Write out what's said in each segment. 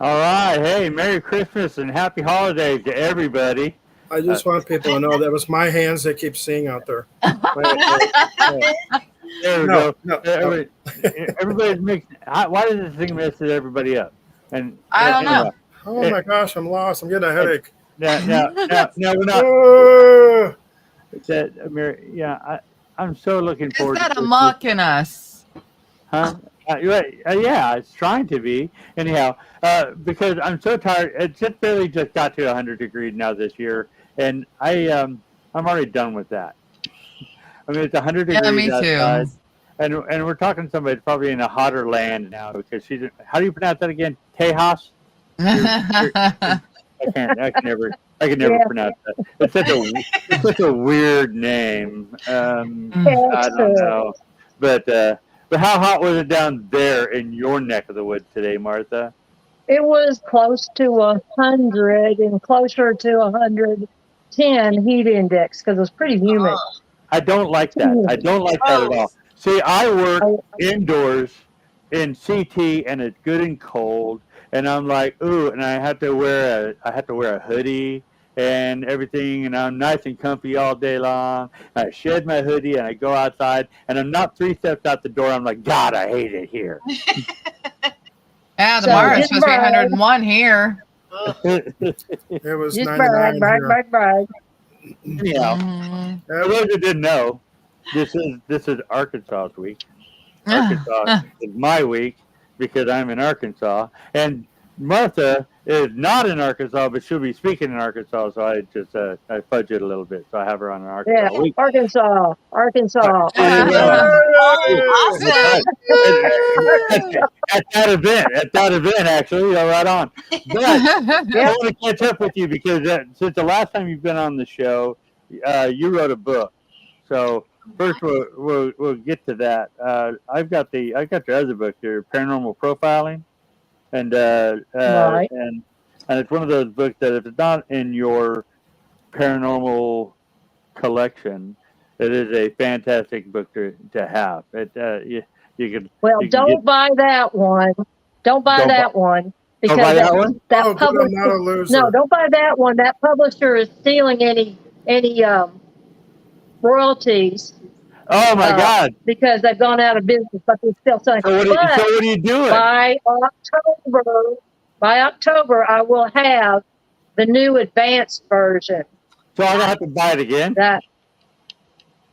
All right. Hey, Merry Christmas and Happy Holidays to everybody. I just want people to know that was my hands they keep seeing out there. There we No, go. no, Everybody's mixing. Why does this thing mess everybody up? And I don't know. Oh my gosh, I'm lost. I'm getting a headache. Now, we're not. I'm so looking Is forward that to A.M.O.K in us? Huh? Yeah, it's trying to be. Anyhow, because I'm so tired. It just barely just got to 100 degrees now this year, and I'm already done with that. I mean, it's 100 degrees Yeah, me outside, too. and we're talking to somebody probably in a hotter land now because she's. How do you pronounce that again? Tejas. I can never pronounce that. It's such a weird name. I don't know, but how hot was it down there in your neck of the woods today, Martha? It was close to 100 and closer to 110 heat index because it was pretty humid. I don't like that. I don't like that at all. See, I work indoors in CT and it's good and cold, and I'm like, ooh, and I have to wear a hoodie and everything, and I'm nice and comfy all day long. I shed my hoodie and I go outside, and I'm not 3 steps out the door. I'm like, God, I hate it here. Yeah, tomorrow it's supposed to be 101 here. It was just 99 brag. Anyhow, for those who didn't know, this is Arkansas's week. Arkansas is my week because I'm in Arkansas, and Martha is not in Arkansas, but she'll be speaking in Arkansas. So I just I fudge it a little bit, so I have her on an Arkansas week. Arkansas. At that event, actually, right on. But I want to catch up with you because since the last time you've been on the show, you wrote a book. So first, we'll get to that. I've got your other book here, Paranormal Profiling, and it's one of those books that if it's not in your paranormal collection, it is a fantastic book to have. You can. Well, don't buy that one. Don't buy that one because that publisher. No, don't buy that one. That publisher is stealing any royalties. Oh my God! Because they've gone out of business, but they're still selling. So what are you doing? By October, I will have the new advanced version. So I don't have to buy it again.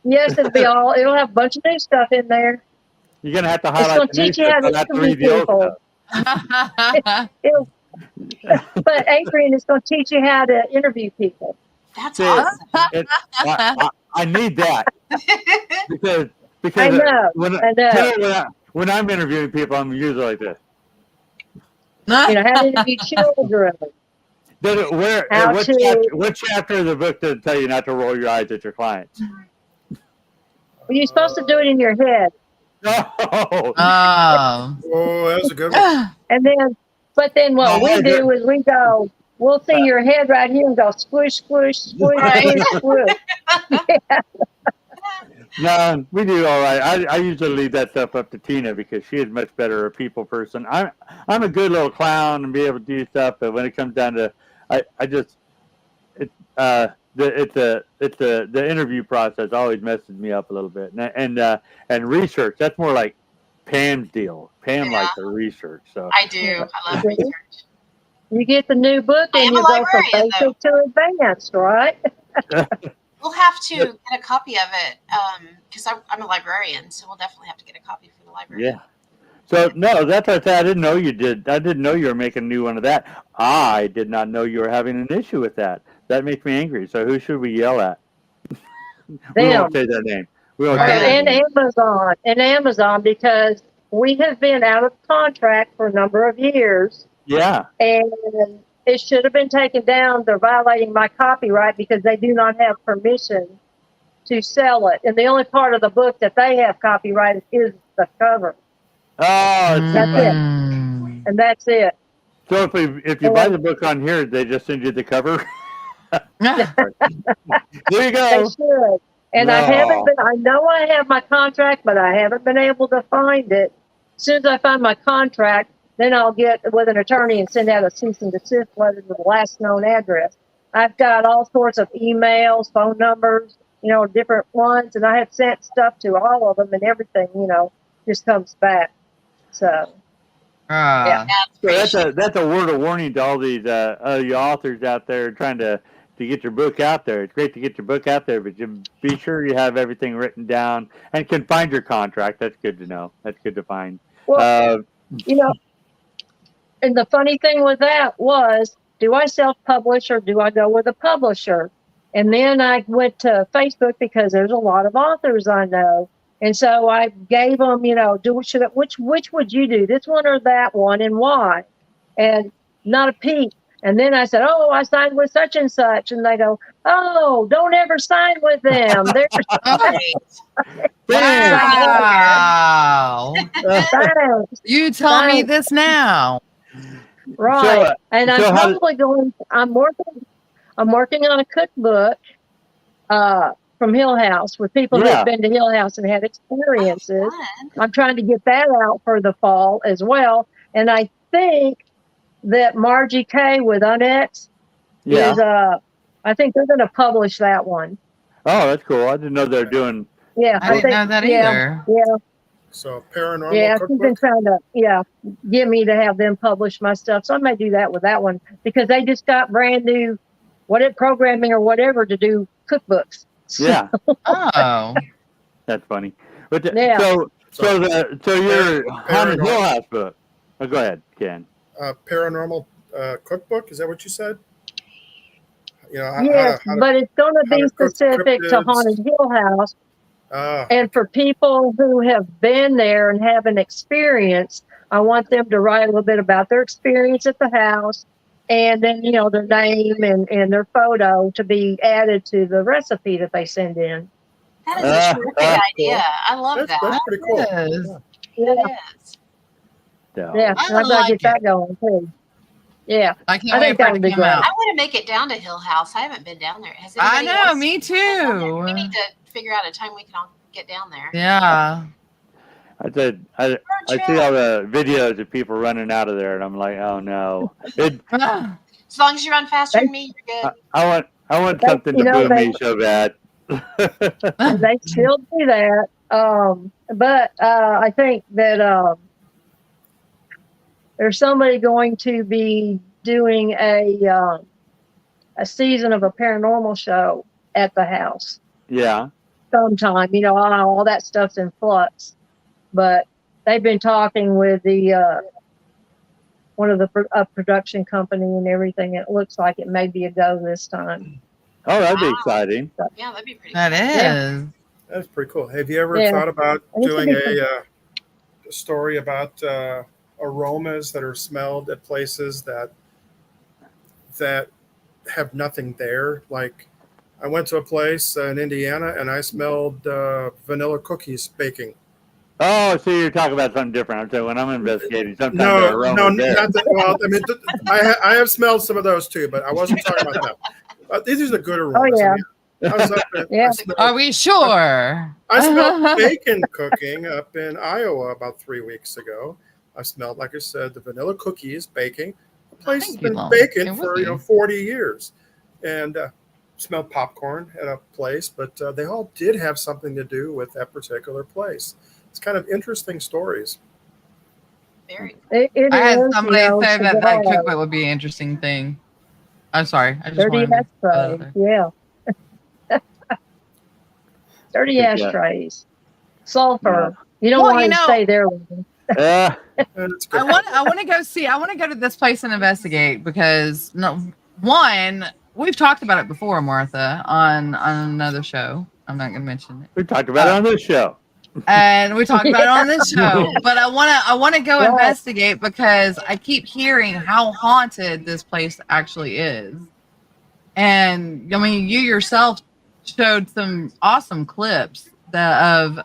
Yes, it'll have a bunch of new stuff in there. You're gonna have to highlight the new stuff. I'll have to read the old stuff. But Adrian is going to teach you how to interview people. That's awesome. I need that because I know. When I'm interviewing people, I'm usually like this. How to interview children. What chapter of the book does it tell you not to roll your eyes at your clients? Well, you're supposed to do it in your head. Oh, that's a good one. But then what we do is we'll see your head right here and go squish, squish, squish, squish, squish. No, we do all right. I usually leave that stuff up to Tina because she is much better a people person. I'm a good little clown and be able to do stuff, but when it comes down to, the interview process always messes me up a little bit, and research, that's more like Pam's deal. Pam likes the research, so I do. I love research. You get the new book and you go from basic to advanced, right? We'll have to get a copy of it because I'm a librarian, so we'll definitely have to get a copy for the library. Yeah. So no, that's what I said. I didn't know you did. I didn't know you were making a new one of that. I did not know you were having an issue with that. That makes me angry. So who should we yell at? We won't say their name. Amazon, because we have been out of contract for a number of years. Yeah. And it should have been taken down. They're violating my copyright because they do not have permission to sell it. And the only part of the book that they have copyrighted is the cover. Oh, that's it. And that's it. So if you buy the book on here, they just send you the cover? There you go. They should. And I know I have my contract, but I haven't been able to find it. As soon as I find my contract, then I'll get with an attorney and send out a cease and desist letter to the last known address. I've got all sorts of emails, phone numbers, different ones, and I have sent stuff to all of them, and everything, just comes back. So, yeah. So that's a word of warning to all these you authors out there trying to get your book out there. It's great to get your book out there, but you be sure you have everything written down and can find your contract. That's good to know. That's good to find. Well, and the funny thing with that was, do I self-publish or do I go with a publisher? And then I went to Facebook because there's a lot of authors I know. And so I gave them, which would you do, this one or that one, and why? And not a peep. And then I said, oh, I signed with such and such. And they go, oh, don't ever sign with them. They're wow. You tell me this now. Right. So, and I'm probably I'm working on a cookbook from Hill House with people who have been to Hill House and had experiences. I'm trying to get that out for the fall as well. And I think that Margie K with Unex is, I think they're going to publish that one. Oh, that's cool. I didn't know they're doing. Yeah, I didn't know that either. Yeah. So paranormal. Yeah, cookbook? she's been trying to, get me to have them publish my stuff. So I may do that with that one because they just got brand new, programming or whatever to do cookbooks. Yeah. Oh, that's funny. But So your Haunted Hill House book. Oh, go ahead, Ken. Paranormal cookbook. Is that what you said? Yes, but it's going to be specific to Haunted Hill House. And for people who have been there and have an experience, I want them to write a little bit about their experience at the house, and then their name and their photo to be added to the recipe that they send in. That is a terrific idea. I love that. That's pretty cool. Yeah. It is. Yeah, I'd like to get that going too. Yeah, I can't wait for it to come out. I want to make it down to Hill House. I haven't been down there. Has I anybody know, else? me too. We need to figure out a time we can all get down there. Yeah. I see all the videos of people running out of there, and I'm like, oh no. As long as you run faster than me, you're good. I want something to boom me so bad. They still do that, but I think that there's somebody going to be doing a season of a paranormal show at the house. Yeah. Sometime, all that stuff's in flux, but they've been talking with the one of the production company and everything. It looks like it may be a go this time. Oh, that'd be exciting. Yeah, that'd be pretty. That is. That's pretty cool. Have you ever thought about doing a story about aromas that are smelled at places that have nothing there? Like, I went to a place in Indiana and I smelled vanilla cookies baking. Oh, so you're talking about something different. I'm saying when I'm investigating, sometimes No, not there. that. Well, I mean, I have smelled some of those too, but I wasn't talking about that. These are the good aromas. Oh, yeah. I was up there, Are we sure? I smelled bacon cooking up in Iowa about 3 weeks ago. I smelled, like I said, the vanilla cookies baking. The place has been baking for 40 years, and smelled popcorn at a place, but they all did have something to do with that particular place. It's kind of interesting stories. Very. I had somebody say that cookbook would be an interesting thing. I'm sorry. I just dirty ashtrays. Yeah. Dirty ashtrays. Sulfur. You don't want to stay there with them. I want to go see. I want to go to this place and investigate because we've talked about it before, Martha, on another show. I'm not going to mention it. We talked about it on this show. And we talked about it on this show, but I want to go investigate because I keep hearing how haunted this place actually is. And I mean, you yourself showed some awesome clips of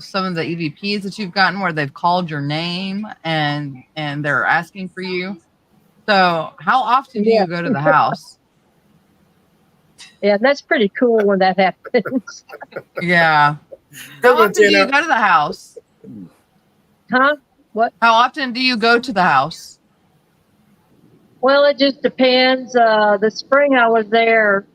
some of the EVPs that you've gotten where they've called your name and they're asking for you. So how often do you go to the house? Yeah, that's pretty cool when that happens. Yeah. How often do you go to the house? Huh? What? How often do you go to the house? Well, it just depends. The spring I was there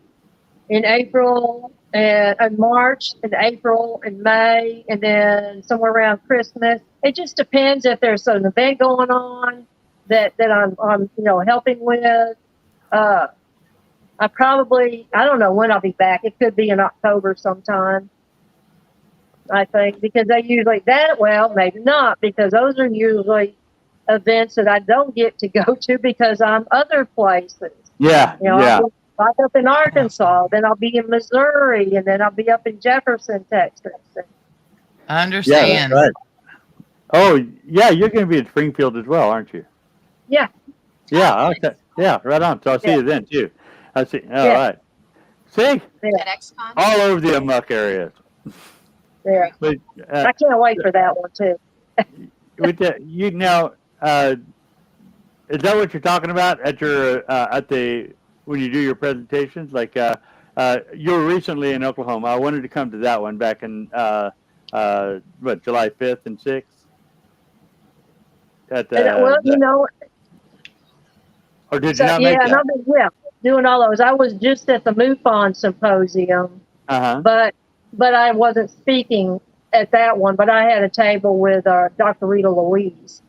in April and March and April and May, and then somewhere around Christmas. It just depends if there's an event going on that I'm helping with. I don't know when I'll be back. It could be in October sometime, I think, because they usually maybe not, because those are usually events that I don't get to go to because I'm other places. Yeah, I'll be back up in Arkansas, then I'll be in Missouri, and then I'll be up in Jefferson, Texas. I understand. Yeah, that's right. Oh, yeah, you're going to be in Springfield as well, aren't you? Yeah. Yeah, okay. Yeah, right on. So I'll see you then, too. I see. All right. See? At XCon? All over the A.M.O.K areas. Yeah. But, I can't wait for that one, too. with the, is that what you're talking about at your when you do your presentations? Like you were recently in Oklahoma. I wanted to come to that one back in July 5th and 6th. Or did you not make that? Doing all those. I was just at the MUFON symposium, but I wasn't speaking at that one. But I had a table with Dr. Rita Louise.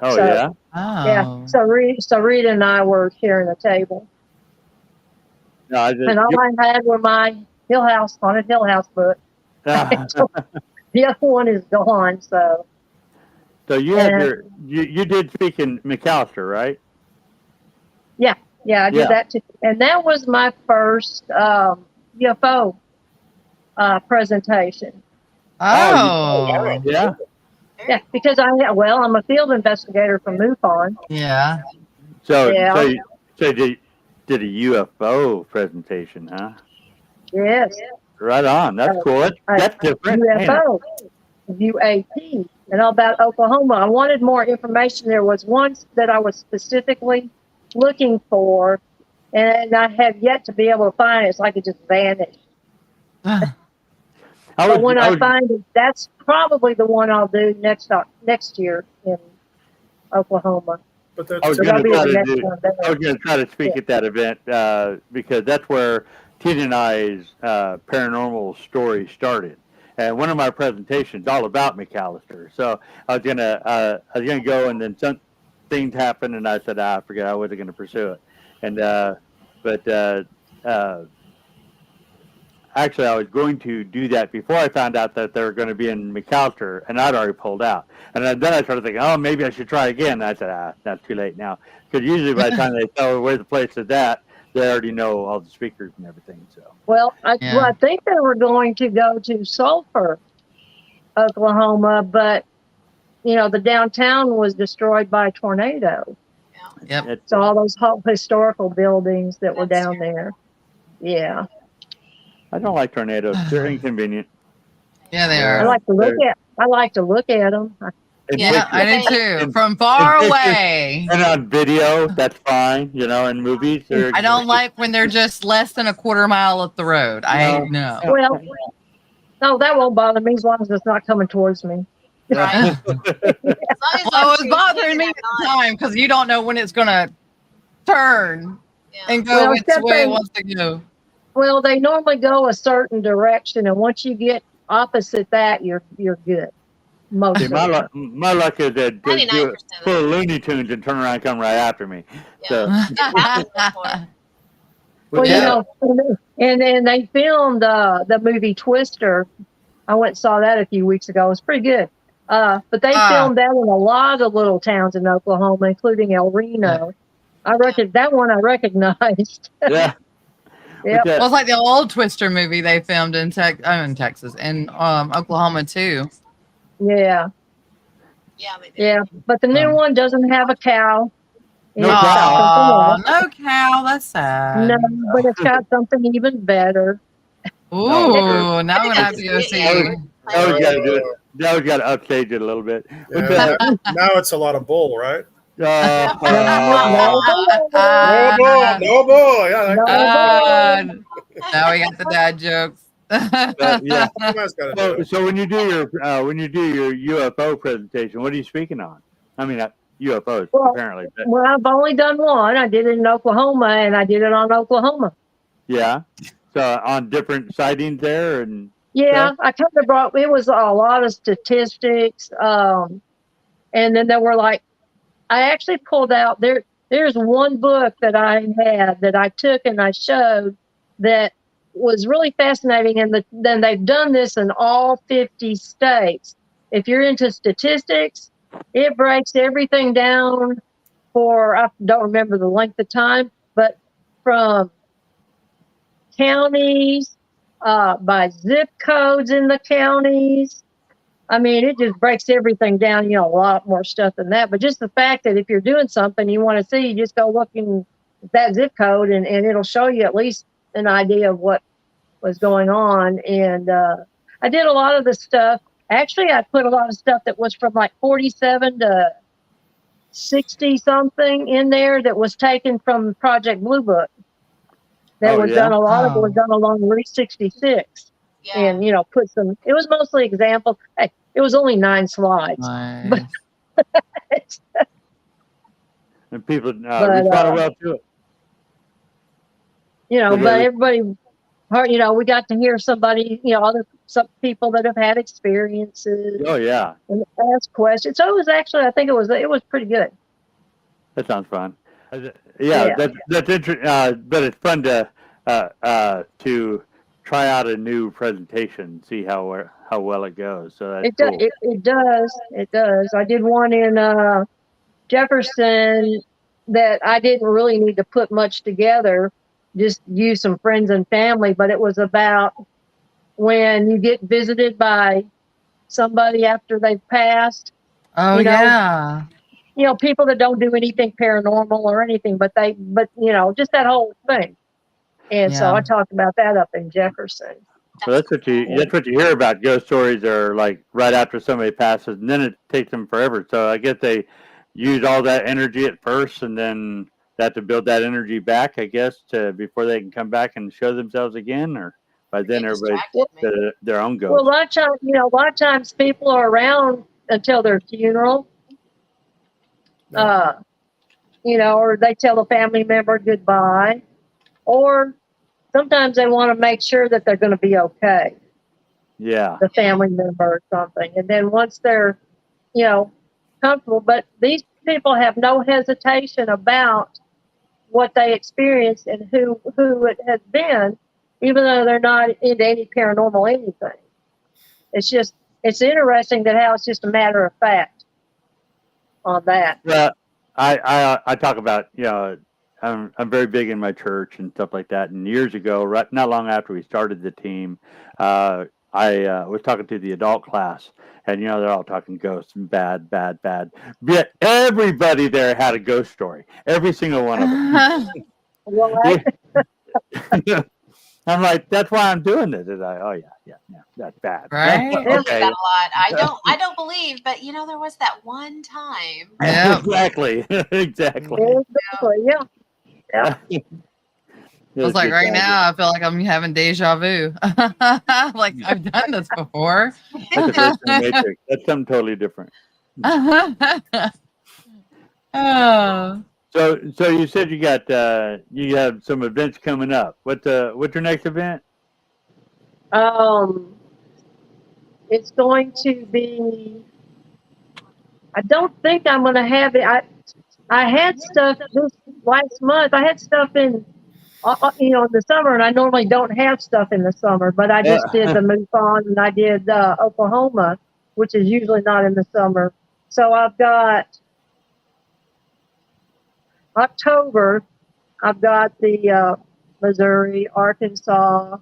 Oh, yeah? Oh. Yeah. So Rita and I were sharing a table. No, and all I had were my Haunted Hill House book. The other one is gone, so. So you had you did speak in McAllister, right? Yeah, I did that too. And that was my first UFO presentation. Oh. Yeah. Yeah, because I'm a field investigator from MUFON. Yeah. So did a UFO presentation, huh? Yes. Right on. That's cool. That's different. UFO, UAP, and all about Oklahoma. I wanted more information. There was one that I was specifically looking for, and I have yet to be able to find it. It's like it just vanished. But when I find it, that's probably the one I'll do next year in Oklahoma. But I was going to try to speak at that event because that's where Tina and I's paranormal story started, and one of my presentations all about McAllister. So I was gonna go, and then some things happened, and I said, I forget, I wasn't going to pursue it, and actually, I was going to do that before I found out that they were going to be in McAllister, and I'd already pulled out. And then I started thinking, oh, maybe I should try again. And I said, that's too late now. Because usually by the time they tell where the place is at, they already know all the speakers and everything. So. Well, I think they were going to go to Sulphur, Oklahoma, but, the downtown was destroyed by a tornado. Yep. So all those historical buildings that were down there. Yeah. I don't like tornadoes. They're inconvenient. Yeah, they are. I like to look at them. Yeah, I do too. From far away. And on video, that's fine. In movies. I don't like when they're just less than a quarter mile up the road. No. Well, no, that won't bother me as long as it's not coming towards me. Right. It was bothering me at the time because you don't know when it's going to turn and go its way it wants to go. Well, they normally go a certain direction, and once you get opposite that, you're good. My luck is that they do full of Looney Tunes and turn around and come right after me. Yeah. So. And then they filmed the movie Twister. I went and saw that a few weeks ago. It was pretty good. But they filmed that in a lot of little towns in Oklahoma, including El Reno. That one I recognized. Yeah. Yep. Well, it's like the old Twister movie they filmed in Texas and Oklahoma too. Yeah. Yeah, they do. Yeah, but the new one doesn't have a cow. No cow. No cow. That's sad. No, but it's got something even better. Ooh, now we're gonna have to go see. Now we got to do it. Now we got to upstage it a little bit. Yeah, now it's a lot of bull, right? No bull. No bull. Yeah. Now we got the dad jokes. So when you do your UFO presentation, what are you speaking on? I mean, UFOs Well, apparently. But well, I've only done one. I did it in Oklahoma, and I did it on Oklahoma. yeah. So on different sightings there and Yeah, stuff. I kind of brought. It was a lot of statistics, and then there were like I actually pulled out there. There's one book that I had that I took and I showed that was really fascinating. And then they've done this in all 50 states. If you're into statistics, it breaks everything down for, I don't remember the length of time, but from counties, by zip codes in the counties. I mean, it just breaks everything down, a lot more stuff than that. But just the fact that if you're doing something you want to see, you just go looking at that zip code and it'll show you at least an idea of what was going on. And I did a lot of the stuff. Actually, I put a lot of stuff that was from like 47 to 60 something in there that was taken from Project Blue Book. That was done, a lot of it was done along Route 66. Yeah. And, put some, it was mostly examples. Hey, it was only 9 slides. Nice. And people responded well to it. But everybody, we got to hear somebody, some people that have had experiences. Oh yeah. And ask questions. So it was actually, I think it was pretty good. That sounds fun. Yeah. That's interesting. But it's fun to try out a new presentation, see how well it goes. So that's cool. It does. I did one in Jefferson that I didn't really need to put much together, just use some friends and family, but it was about when you get visited by somebody after they've passed. Oh, yeah. People that don't do anything paranormal or anything, but just that whole thing. And so I talked about that up in Jefferson. Well, that's what you hear about. Ghost stories are like right after somebody passes, and then it takes them forever. So I guess they use all that energy at first, and then they have to build that energy back, I guess, before they can come back and show themselves again. Or by then everybody's their own ghost. Well, a lot of times people are around until their funeral. Or they tell a family member goodbye, or sometimes they want to make sure that they're going to be okay. Yeah. The family member or something. And then once they're, comfortable, but these people have no hesitation about what they experienced and who it has been, even though they're not into any paranormal anything. It's interesting that how it's just a matter of fact on that. Well, I talk about, I'm very big in my church and stuff like that. And years ago, not long after we started the team, I was talking to the adult class, and they're all talking ghosts and bad. Yet everybody there had a ghost story. Every single one of them. I'm like, that's why I'm doing this. Yeah, that's bad. Right? Okay. That a lot. I don't believe, but there was that one time. Yeah. Exactly. Yeah. I was like, right now, I feel like I'm having deja vu. Like, I've done this before. That's something totally different. Oh. So you said you have some events coming up. What's your next event? It's going to be. I don't think I'm going to have it. I had stuff this last month. I had stuff in the summer, and I normally don't have stuff in the summer, but I just did the MUFON, and I did Oklahoma, which is usually not in the summer. So I've got October, I've got the Missouri, Arkansas.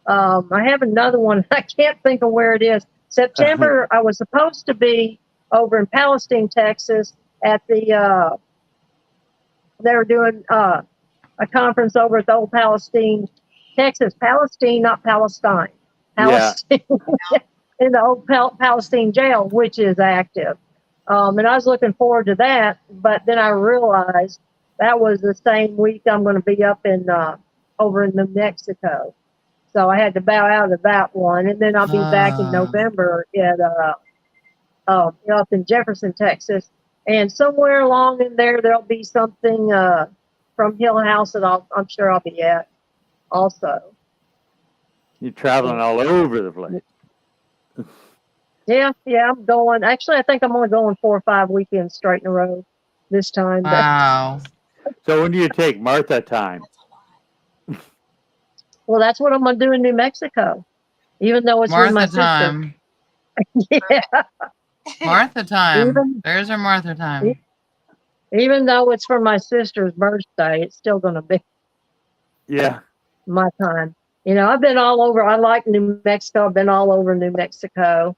I have another one. I can't think of where it is. September, I was supposed to be over in Palestine, Texas, at the they were doing a conference over at the old Palestine, Texas. Palestine, not Palestine. Palestine. Yeah. In the old Palestine jail, which is active. And I was looking forward to that, but then I realized that was the same week I'm going to be up in over in New Mexico. So I had to bow out of that one, and then I'll be back in November at up in Jefferson, Texas. And somewhere along in there, there'll be something from Hill House that I'm sure I'll be at also. You're traveling all over the place. Yeah, I'm going. Actually, I think I'm only going 4 or 5 weekends straight in a row this time. Wow. So when do you take Martha time? Well, that's what I'm going to do in New Mexico, even though it's with my Martha sister. time. Yeah, Martha time. Even- There's our Martha time. even though it's for my sister's birthday, it's still going to be Yeah. my time. You know, I've been all over. I like New Mexico. I've been all over New Mexico.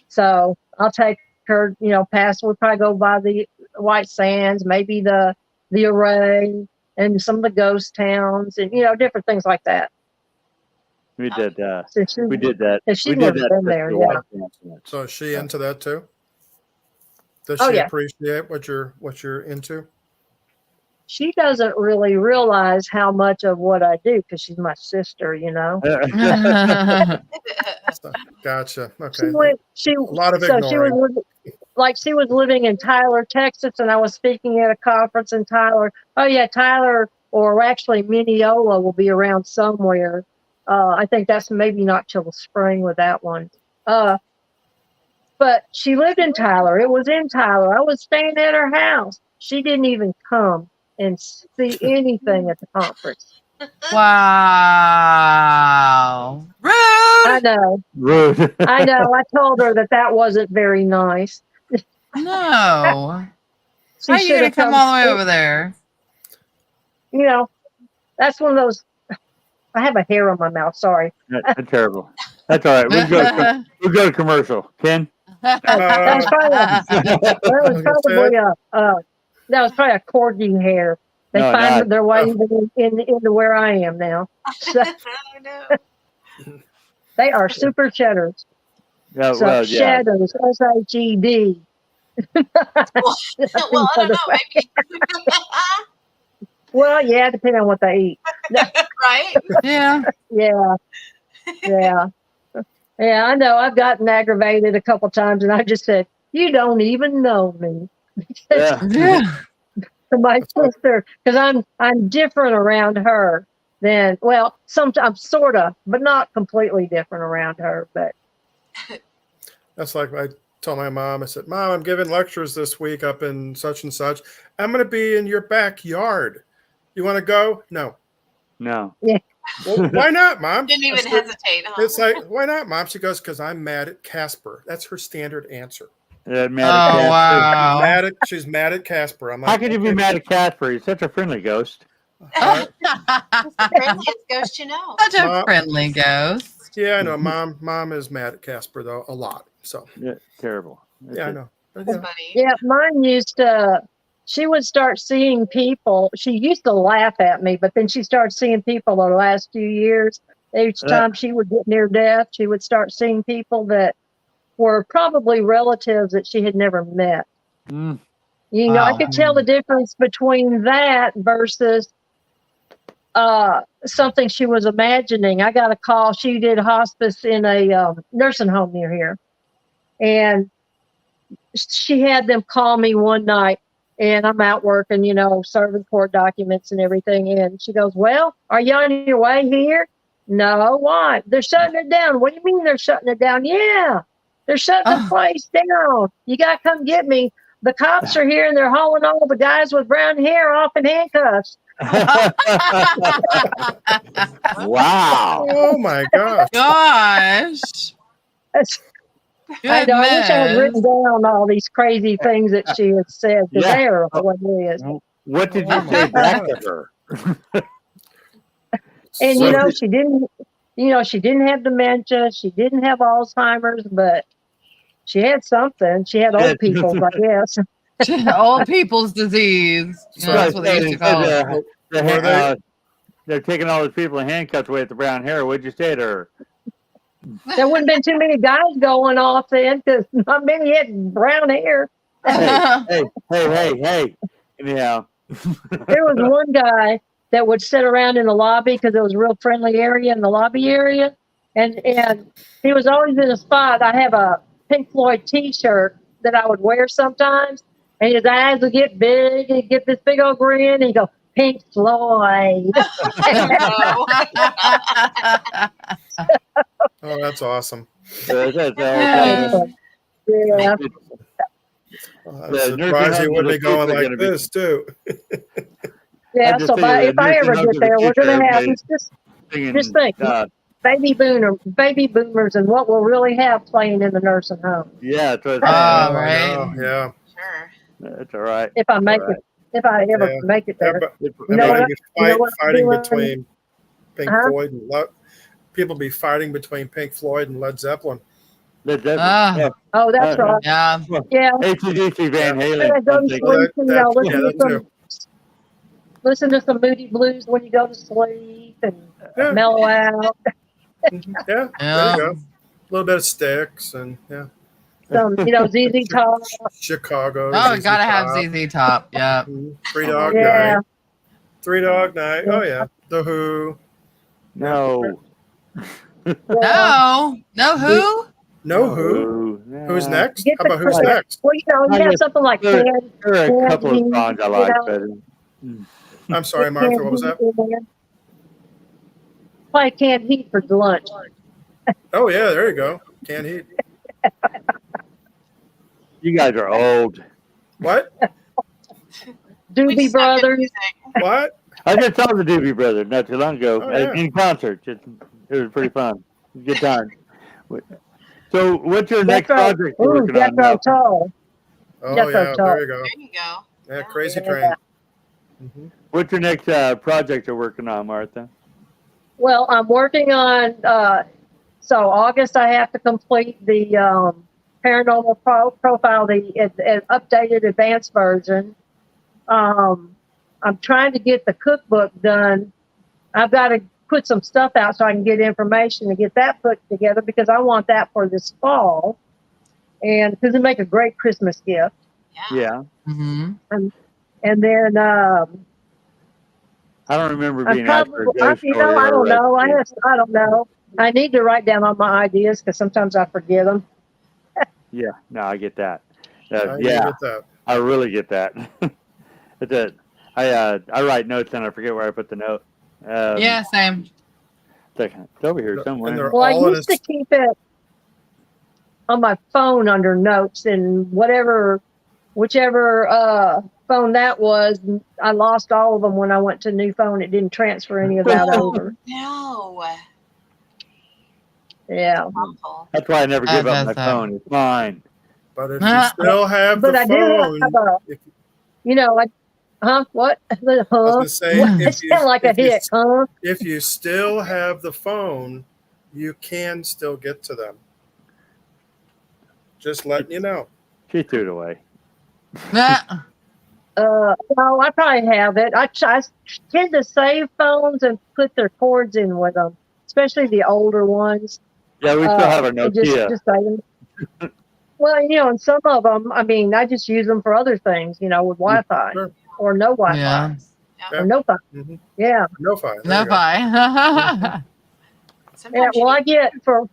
So I'll take her, you know, past. We'll probably go by the White Sands, maybe the Array, and some of the ghost towns, and you know, different things like that. We did that. So We did that. She We never did that. been there, yeah. So is she into that too? Does Oh, she yeah. appreciate what you're into? She doesn't really realize how much of what I do because she's my sister, you know. Gotcha. She Okay. went. A lot of She ignoring. was she was living in Tyler, Texas, and I was speaking at a conference in Tyler. Oh yeah, Tyler, or actually Mineola will be around somewhere. I think that's maybe not till the spring with that one. But she lived in Tyler. It was in Tyler. I was staying at her house. She didn't even come and see anything at the conference. Wow. Rude. I know. Rude. I know. I told her that wasn't very nice. No. She How are you should going have to come all the way over there? You know, that's one of those. I have a hair on my mouth. Sorry. That's terrible. That's all right. We'll go to commercial. Ken? That was probably a corgi hair. They No, find not. their way into where I am now. So, they are super cheddars. Yeah, So well, yeah. shadows, SHED. Well, I don't know. Maybe. Well, yeah, depending on what they eat. Right? Yeah. Yeah. Yeah, I know. I've gotten aggravated a couple times, and I just said, "You don't even know me." Yeah. Yeah. To my sister, because I'm different around her than sometimes sort of, but not completely different around her. But That's like I told my mom. I said, "Mom, I'm giving lectures this week up in such and such. I'm going to be in your backyard. You want to go?" No. No. Yeah. Well, why not, Mom? Didn't even hesitate, huh? It's like, why not, Mom? She goes, "Because I'm mad at Casper." That's her standard answer. Wow. She's mad at Casper. I'm like, how can you be mad at Casper? He's such a friendly ghost. The friendliest ghost you know. Such a friendly ghost. Yeah, I know. Mom is mad at Casper though a lot. So yeah, terrible. Yeah, I know. But, That's funny. yeah, mine used to. She would start seeing people. She used to laugh at me, but then she started seeing people the last few years. Each time she would get near death, she would start seeing people that were probably relatives that she had never met. Mm. You know, I could tell the difference between that versus something she was imagining. I got a call. She did hospice in a nursing home near here. And she had them call me one night, and I'm out working, you know, serving court documents and everything. And she goes, "Well, are you on your way here?" "No, why?" "They're shutting it down." "What do you mean they're shutting it down?" "Yeah, they're shutting the place down. You got to come get me. The cops are here and they're hauling all the guys with brown hair off in handcuffs." Wow. Oh my gosh. Gosh. I know. I wish I had written down all these crazy things that she had said, because they are hilarious. What did you say back to her? And you know, she didn't have dementia, she didn't have Alzheimer's, but she had something. She had old people's, I guess. Old people's disease. You know, that's what they used to call it. They're taking all those people in handcuffs away with the brown hair. What'd you say to her? There wouldn't have been too many guys going off then, because not many had brown hair. Hey. Anyhow. There was one guy that would sit around in the lobby because it was a real friendly area in the lobby area. And he was always in a spot. I have a Pink Floyd t-shirt that I would wear sometimes. and his eyes will get big, and he'd get this big old grin, and he'd go, Pink Floyd. Oh, Oh, that's awesome. That's Yeah. I'm surprised he would be going like this too. Yeah, so if I ever get there, we're going to have, just think, baby boomers and what we'll really have playing in the nursing home. Yeah, that's what Oh, I right. know, yeah. sure. That's all right. If I make it, if I ever make it there. Everybody fighting doing? between Pink Huh? Floyd and people be fighting between Pink Floyd and Led Zeppelin. Led Zeppelin. Oh, that's right. Yeah. Yeah. AC/DC, Van Halen. And I go to sleep, listen to some Moody Blues when you go to sleep and mellow out. Yeah, there you go. A little bit of Styx and Some, ZZ Top. Chicago. Oh, you gotta have ZZ Top. Yeah. Three Dog Night. Three Dog Night. Oh yeah. The Who. No. No who? No Who. Who's next? How about Who's next? Well, you have something like there are a couple of songs I like better. I'm sorry, Martha. What was that? Play Canned Heat for lunch. Oh yeah, there you go. Canned Heat. You guys are old. What? Doobie Brothers. What? I just saw the Doobie Brothers not too long ago in concert. It was pretty fun. Good time. So, what's your next project you're working on now? Oh yeah, there you go. There you go. Yeah, Crazy Train. Mm-hmm. What's your next project you're working on, Martha? Well, I'm working on. So August, I have to complete the paranormal profile, the updated advanced version. I'm trying to get the cookbook done. I've got to put some stuff out so I can get information to get that put together because I want that for this fall, and because it make a great Christmas gift. Yeah. Mm-hmm. And then I don't remember being asked for a ghost story. I don't know. I don't know. I need to write down all my ideas because sometimes I forget them. Yeah, no, I get that. I really get that. I write notes and I forget where I put the note. Yeah, same. It's over here somewhere. Well, I used to keep it on my phone under notes, and whichever phone that was, I lost all of them when I went to new phone. It didn't transfer any of that over. No. Yeah. That's why I never give up my phone. It's mine. But if you still have the phone, what? I was going to say, if you still have the phone, you can still get to them. Just letting you know. She threw it away. No, I probably have it. I tend to save phones and put their cords in with them, especially the older ones. Yeah, we still have our Nokia. Just save them. Well, and some of them, I just use them for other things, with Wi-Fi or no Wi-Fi. Yeah. Or no Wi-Fi. Mm-hmm. Yeah. No Wi-Fi. No Wi-Fi. Yeah, well, I get for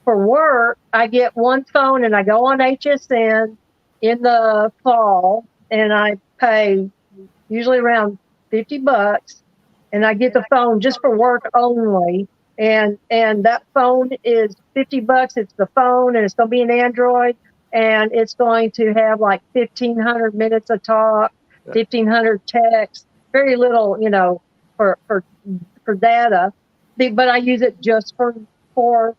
work, I get one phone and I go on HSN in the fall and I pay usually around $50 and I get the phone just for work only. And that phone is $50. It's the phone and it's going to be an Android and it's going to have like 1,500 minutes of talk, 1,500 texts, very little, for data. But I use it just for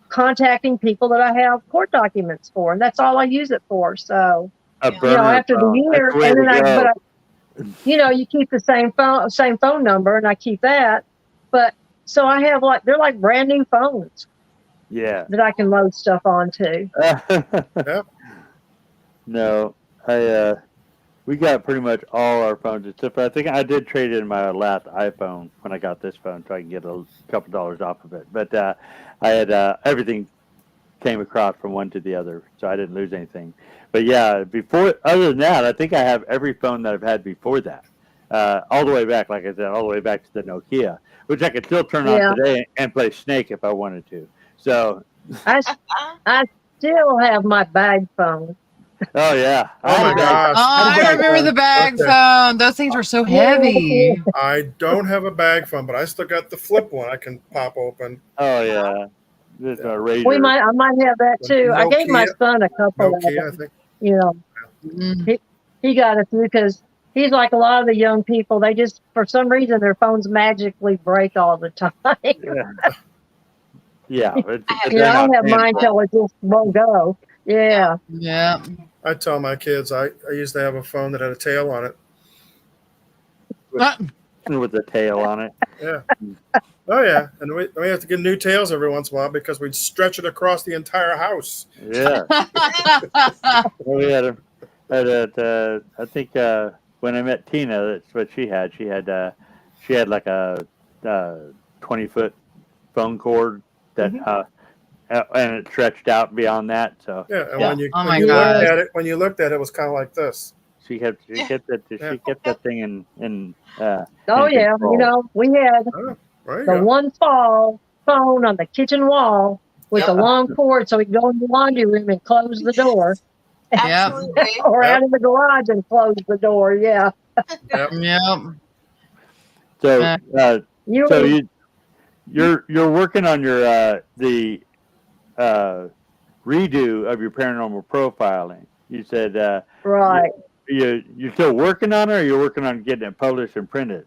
contacting people that I have court documents for, and that's all I use it for. So, after the year, and then you keep the same phone number, and I keep that. But so I have they're like brand new phones. Yeah. That I can load stuff onto. No, we got pretty much all our phones except for I think I did trade in my last iPhone when I got this phone so I can get a couple dollars off of it. But I had everything came across from one to the other, so I didn't lose anything. But other than that, I think I have every phone that I've had before that, all the way back, like I said, all the way back to the Nokia, which I could still turn on today and play Snake if I wanted to. So I still have my bag phone. Oh yeah. Oh my gosh. I remember the bag phone. Those things were so heavy. I don't have a bag phone, but I still got the flip one I can pop open. Oh yeah. There's a razor. I might have that too. I gave my son a couple of Nokia, I them. think. You know, he got a few because he's like a lot of the young people. They just, for some reason, their phones magically break all the time. Yeah. I don't have mine till it just won't go. Yeah. Yeah. I tell my kids I used to have a phone that had a tail on it. With a tail on it. Yeah. Oh yeah, and we have to get new tails every once in a while because we'd stretch it across the entire house. Yeah. We had I think when I met Tina, that's what she had. She had like a 20-foot phone cord that and it stretched out beyond that. So yeah, and when you looked at it, it was kind of like this. She kept that thing in Oh yeah, control. you know, we had the one phone on the kitchen wall with the long cord, so we could go in the laundry room and close the door. Absolutely. Or out in the garage and close the door. Yeah. So you're working on your the redo of your paranormal profiling. You said right. You're still working on it, or you're working on getting it published and printed?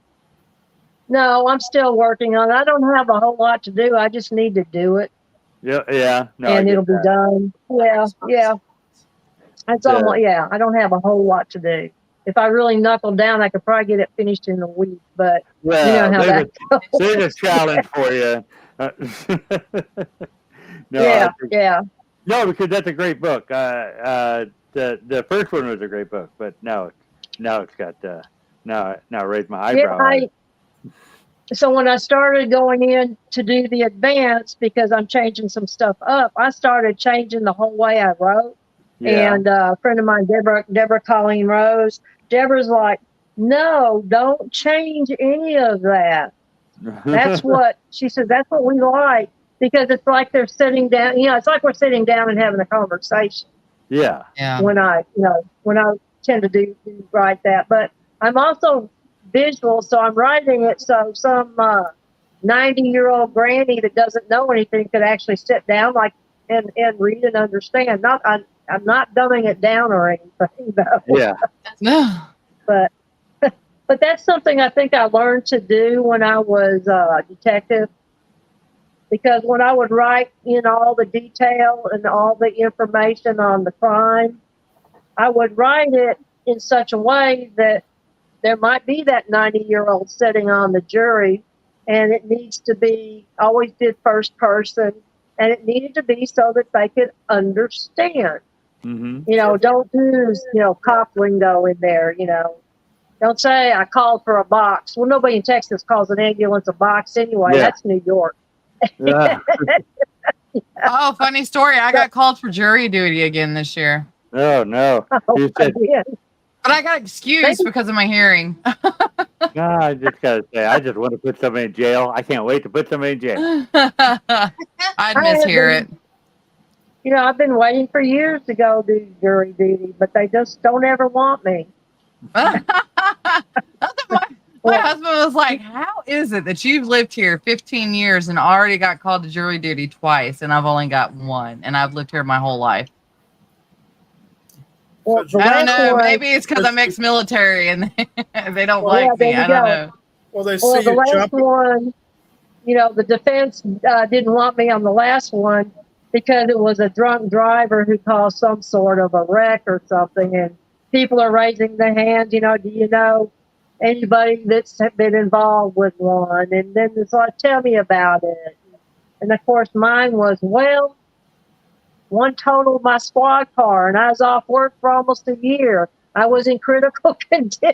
No, I'm still working on it. I don't have a whole lot to do. I just need to do it. Yeah. No, and it'll be done. Yeah. That's almost, I don't have a whole lot to do. If I really knuckle down, I could probably get it finished in a week. But you know how that goes. There's a challenge for you. No, because that's a great book. The first one was a great book, but now it's got now raised my eyebrow. So when I started going in to do the advanced, because I'm changing some stuff up, I started changing the whole way I wrote. Yeah. And a friend of mine, Deborah Colleen Rose, Deborah's like, no, don't change any of that. That's what she said. That's what we like, because it's like they're sitting down. You know, it's like we're sitting down and having a conversation. Yeah. When I tend to write that, but I'm also visual, so I'm writing it so some 90-year-old granny that doesn't know anything could actually sit down and read and understand. I'm not dumbing it down or anything, though. Yeah. But that's something I think I learned to do when I was a detective, because when I would write in all the detail and all the information on the crime, I would write it in such a way that there might be that 90-year-old sitting on the jury, and it needs to be, always did first person, and it needed to be so that they could understand. Mm-hmm. You know, don't use, cop lingo in there, Don't say I called for a box. Well, nobody in Texas calls an ambulance a box anyway. Yeah. That's New York. Yeah. Oh, funny story. I got called for jury duty again this year. Oh, no. But I got excused because of my hearing. No, I just got to say, I just want to put somebody in jail. I can't wait to put somebody in jail. I'd mishear it. I've been waiting for years to go do jury duty, but they just don't ever want me. My husband was like, how is it that you've lived here 15 years and already got called to jury duty twice, and I've only got one, and I've lived here my whole life? Well, I don't know. Maybe it's because I'm ex-military and they don't like me. I don't know. Well, they see the you last jumping. one, the defense didn't want me on the last one because it was a drunk driver who caused some sort of a wreck or something, and people are raising their hands. Do you know anybody that's been involved with one? And then it's like, tell me about it. And of course, mine was, one totaled my squad car, and I was off work for almost a year. I was in critical condition.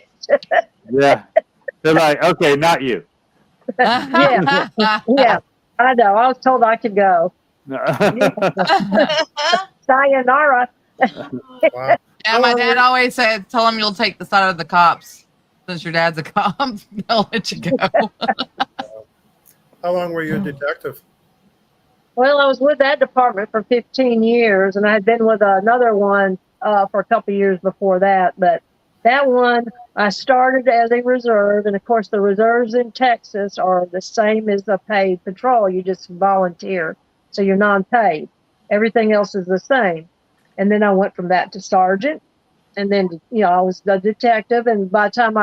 Yeah. They're like, okay, not you. Yeah, I know. I was told I could go. Sayonara. Wow. Yeah, my dad always said, tell him you'll take the side of the cops. Since your dad's a cop, they'll let you go. How long were you a detective? Well, I was with that department for 15 years, and I had been with another one for a couple of years before that. But that one, I started as a reserve. And of course, the reserves in Texas are the same as the paid patrol. You just volunteer. So you're non-paid. Everything else is the same. And then I went from that to sergeant. And then, I was the detective. And by the time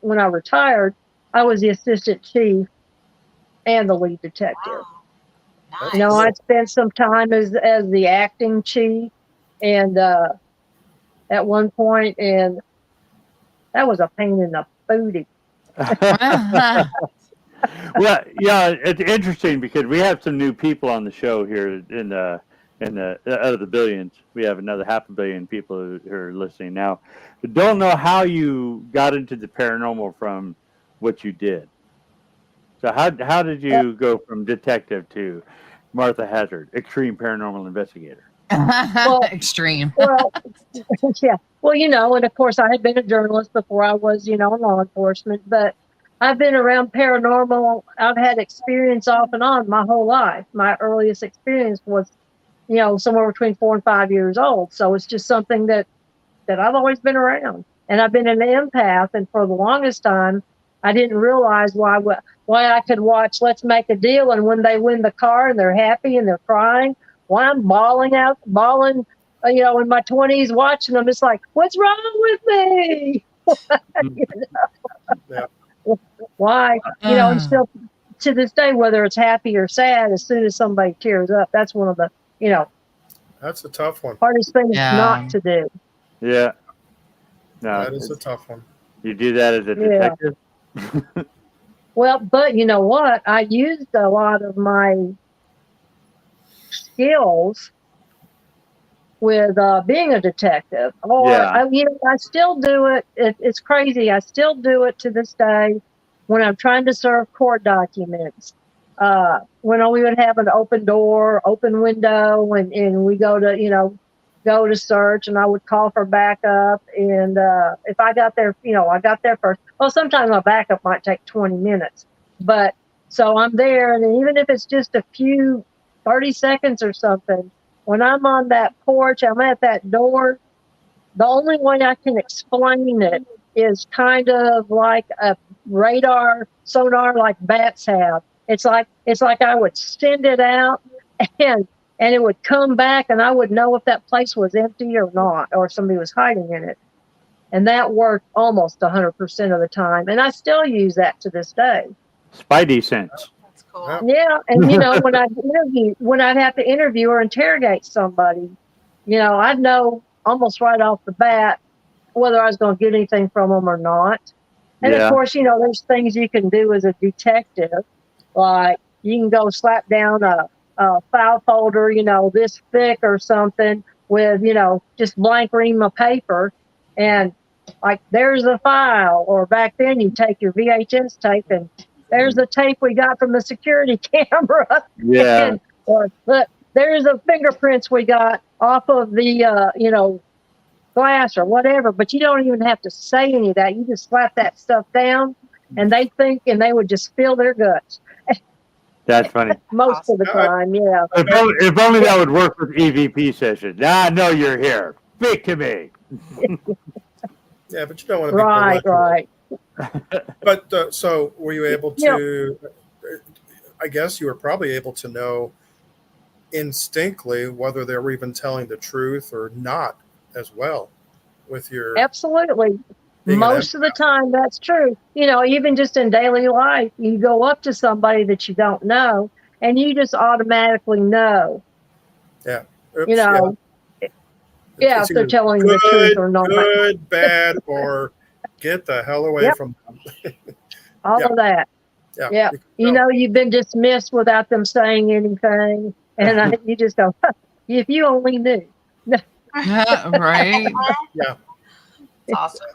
when I retired, I was the assistant chief and the lead detective. Wow. Nice. I spent some time as the acting chief, and at one point, and that was a pain in the booty. Well, yeah, it's interesting because we have some new people on the show here in the out of the billions. We have another 500 million people who are listening now. Don't know how you got into the paranormal from what you did. So how did you go from detective to Martha Hazzard, extreme paranormal investigator? Extreme. Well, yeah. Well, and of course, I had been a journalist before I was, in law enforcement, but I've been around paranormal. I've had experience off and on my whole life. My earliest experience was, somewhere between 4 and 5 years old. So it's just something that I've always been around. And I've been an empath. And for the longest time, I didn't realize why I could watch Let's Make a Deal. And when they win the car and they're happy and they're crying, why I'm bawling, in my 20s watching them. It's like, what's wrong with me? Yeah. Why? And still to this day, whether it's happy or sad, as soon as somebody tears up, that's one of the, That's a tough one. hardest things not to do. Yeah. No, that is a tough one. You do that as a detective? Well, but you know what? I used a lot of my skills with being a detective. I still do it. It's crazy. I still do it to this day when I'm trying to serve court documents. When we would have an open door, open window, and we go to search, and I would call for backup. And if I got there, I got there first. Well, sometimes my backup might take 20 minutes. But so I'm there, and even if it's just a few 30 seconds or something, when I'm on that porch, I'm at that door, the only way I can explain it is kind of like a radar sonar like bats have. It's like I would send it out and it would come back, and I would know if that place was empty or not, or somebody was hiding in it. And that worked almost 100% of the time. And I still use that to this day. Spidey sense. That's cool. Yeah. And, when I'd have to interview or interrogate somebody, I'd know almost right off the bat whether I was going to get anything from them or not. And of course, there's things you can do as a detective. Like you can go slap down a file folder, this thick or something with, just blank ream of paper. And like, there's a file. Or back then you take your VHS tape and there's the tape we got from the security camera. Yeah. Or look, there's the fingerprints we got off of the, glass or whatever. But you don't even have to say any of that. You just slap that stuff down and they think, and they would just spill their guts. That's funny. Most of the time, yeah. If only that would work with EVP sessions. Now I know you're here. Speak to me. Yeah, but you don't want to be right. But so were you able to? I guess you were probably able to know instinctively whether they were even telling the truth or not, as well, with your absolutely. Most of the time, that's true. Even just in daily life, you go up to somebody that you don't know, and you just automatically know. Yeah. Oops, if they're telling the truth or not. Good, bad, or get the hell away from them. All of that. Yeah. You've been dismissed without them saying anything, and you just go, if you only knew. Right. Yeah. That's awesome.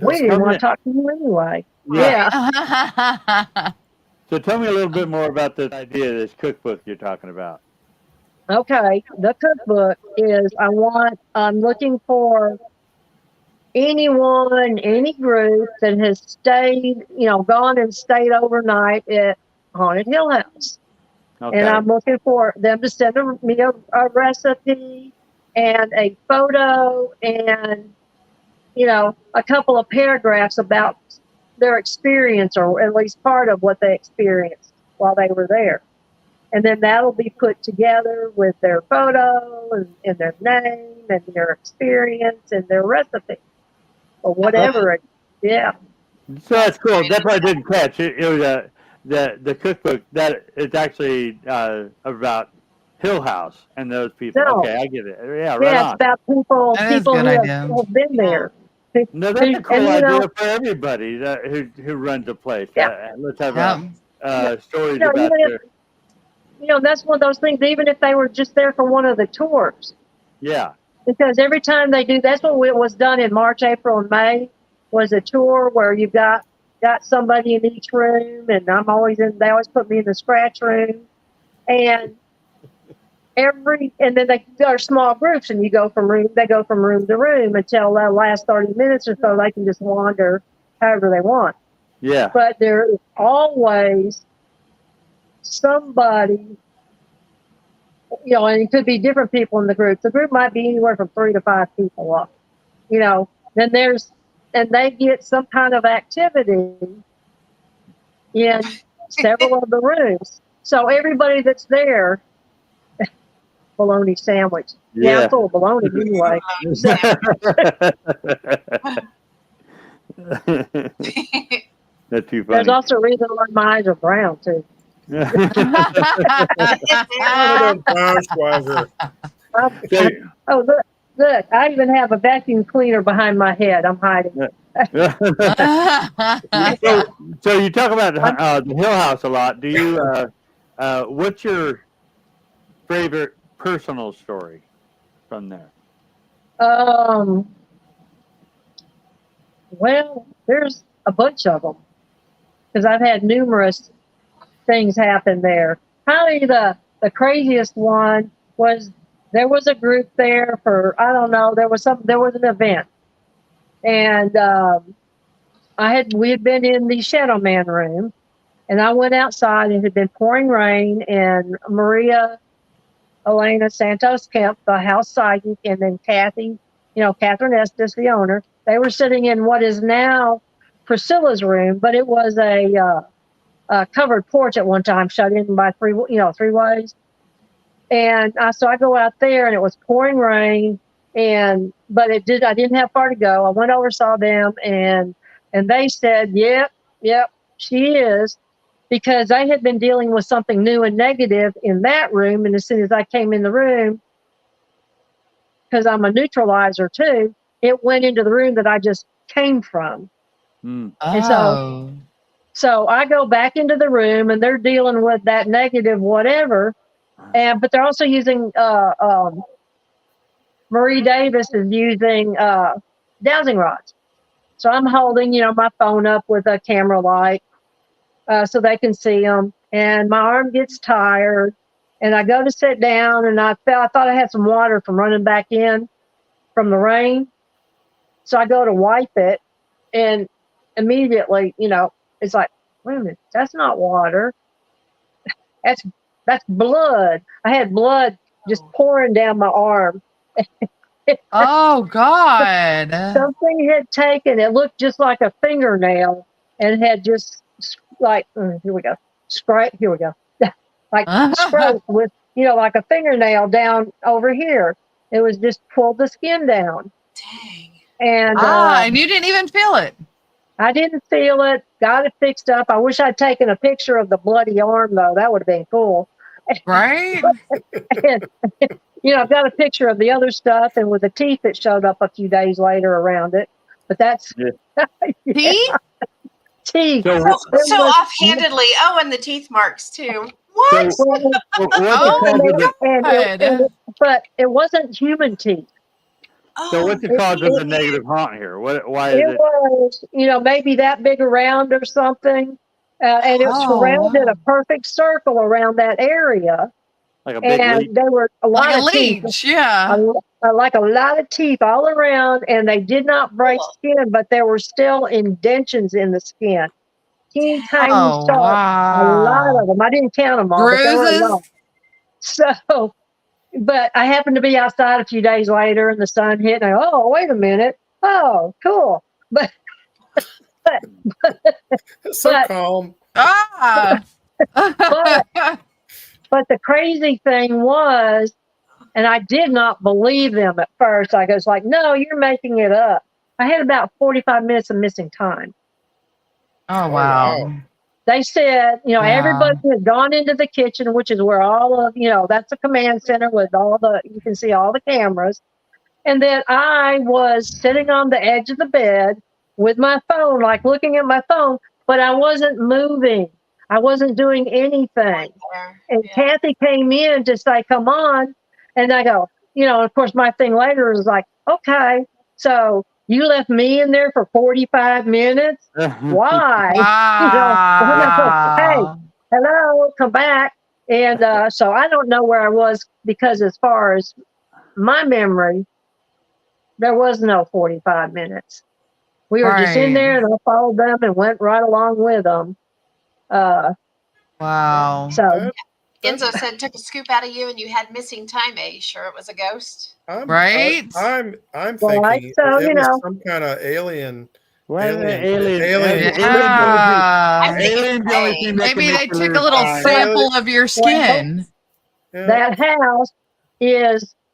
We didn't want to talk to you anyway. Yeah. So tell me a little bit more about this idea, this cookbook you're talking about. Okay. The cookbook is, I'm looking for anyone, any group that has stayed, gone and stayed overnight at Haunted Hill House. Okay. And I'm looking for them to send me a recipe and a photo and, a couple of paragraphs about their experience, or at least part of what they experienced while they were there. And then that'll be put together with their photo and their name and their experience and their recipe or whatever. Yeah. So that's cool. That's what I didn't catch. It was the cookbook that is actually about Hill House and those people. No. Okay, I get it. Yeah, right Yeah, on. it's about people That is a good who idea. have been there. No, that's a cool And, idea for everybody who runs a place. Yeah. Let's have stories even about if, that's one of those things, even if they were just there for one of the tours. Yeah. Because every time they do, that's what was done in March, April, and May, was a tour where you got somebody in each room, and they always put me in the scratch room. And then they are small groups, and they go from room to room until the last 30 minutes or so. They can just wander however they want. Yeah. But there is always somebody, and it could be different people in the group. The group might be anywhere from 3 to 5 people up. Then they get some kind of activity in several of the rooms. So everybody that's there, bologna sandwich. Yeah, I'm full of bologna anyway. That's too funny. There's also a reason why my eyes are brown too. Oh, look! I even have a vacuum cleaner behind my head. I'm hiding. So you talk about the Hill House a lot. Do you? What's your favorite personal story from there? Well, there's a bunch of them because I've had numerous things happen there. Probably the craziest one was there was a group there for, I don't know, there was an event, and we had been in the Shadow Man room, and I went outside. It had been pouring rain, and Maria Elena Santos Kemp, the house psychic, and then Kathy, Catherine Estes, the owner, they were sitting in what is now Priscilla's room, but it was a covered porch at one time, shut in by three ways. And so I go out there, and it was pouring rain, but I didn't have far to go. I went over, saw them, and they said, yep, she is, because they had been dealing with something new and negative in that room. And as soon as I came in the room, because I'm a neutralizer too, it went into the room that I just came from. Mm. And so I go back into the room, and they're dealing with that negative whatever. But they're also using Marie Davis is using dowsing rods. So I'm holding, my phone up with a camera light so they can see them. And my arm gets tired, and I go to sit down, and I thought I had some water from running back in from the rain. So I go to wipe it, and immediately, it's like, wait a minute, that's not water. That's blood. I had blood just pouring down my arm. Oh God! Something had taken. It looked just like a fingernail, and had just here we go. Scrape. Here we go. Like scrape with like a fingernail down over here. It was just pulled the skin down. Dang. And you didn't even feel it. I didn't feel it. Got it fixed up. I wish I'd taken a picture of the bloody arm though. That would have been cool. Right? And, I've got a picture of the other stuff, and with the teeth that showed up a few days later around it. But that's teeth. Teeth. So offhandedly. Oh, and the teeth marks too. What? But it wasn't human teeth. So what's the cause of the negative haunt here? Why is it? It was, maybe that big around or something. And it surrounded a perfect circle around that area. Like a big leech. There were a lot of leech, teeth. Yeah. Like a lot of teeth all around, and they did not break skin, but there were still indentions in the skin. Teeny tiny stars. Wow. A lot of them. I didn't count them all. Bruises? But there were a lot. So but I happened to be outside a few days later, and the sun hit, and I go, oh, wait a minute. Oh, cool. But but It's so but calm. Ah. but but the crazy thing was, and I did not believe them at first. I was like, no, you're making it up. I had about 45 minutes of missing time. Oh, Oh, wow. wow. They said, Yeah. everybody had gone into the kitchen, which is where all of, that's a command center with you can see all the cameras. And then I was sitting on the edge of the bed with my phone, like looking at my phone, but I wasn't moving. I wasn't doing anything. And Yeah. Kathy came in to say, come on. And I go, of course, my thing later is like, okay, so you left me in there for 45 minutes? Why? Hey, Wow. hello, come back. And so I don't know where I was, because as far as my memory, there was no 45 minutes. We were just in Right. there, and I followed them and went right along with them. Wow. So Enzo said took a scoop out of you and you had missing time. Are you sure it was a ghost? Right? I'm Well, thinking so, it was some kind of alien. Alien. Yeah. Alien's the only thing that can Maybe make they you took a lose little time. sample of your skin. that house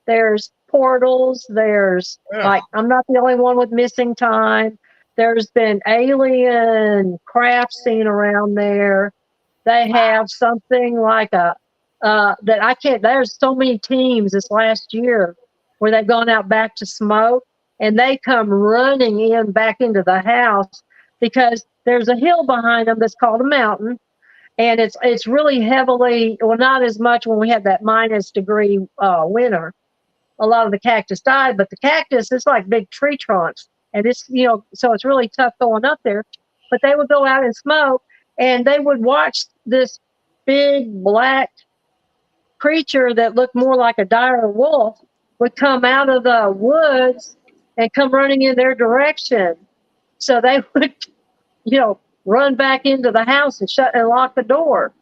there's portals, there's like, I'm not the only one with missing time. There's been alien craft seen around there. They have something like that I can't, there's so many teams this last year where they've gone out back to smoke, and they come running in back into the house because there's a hill behind them that's called a mountain. And it's really heavily, well, not as much when we had that -degree winter. A lot of the cactus died, but the cactus is like big tree trunks, and it's so it's really tough going up there. But they would go out and smoke, and they would watch this big black creature that looked more like a dire wolf would come out of the woods and come running in their direction. So they would, run back into the house and shut and lock the door.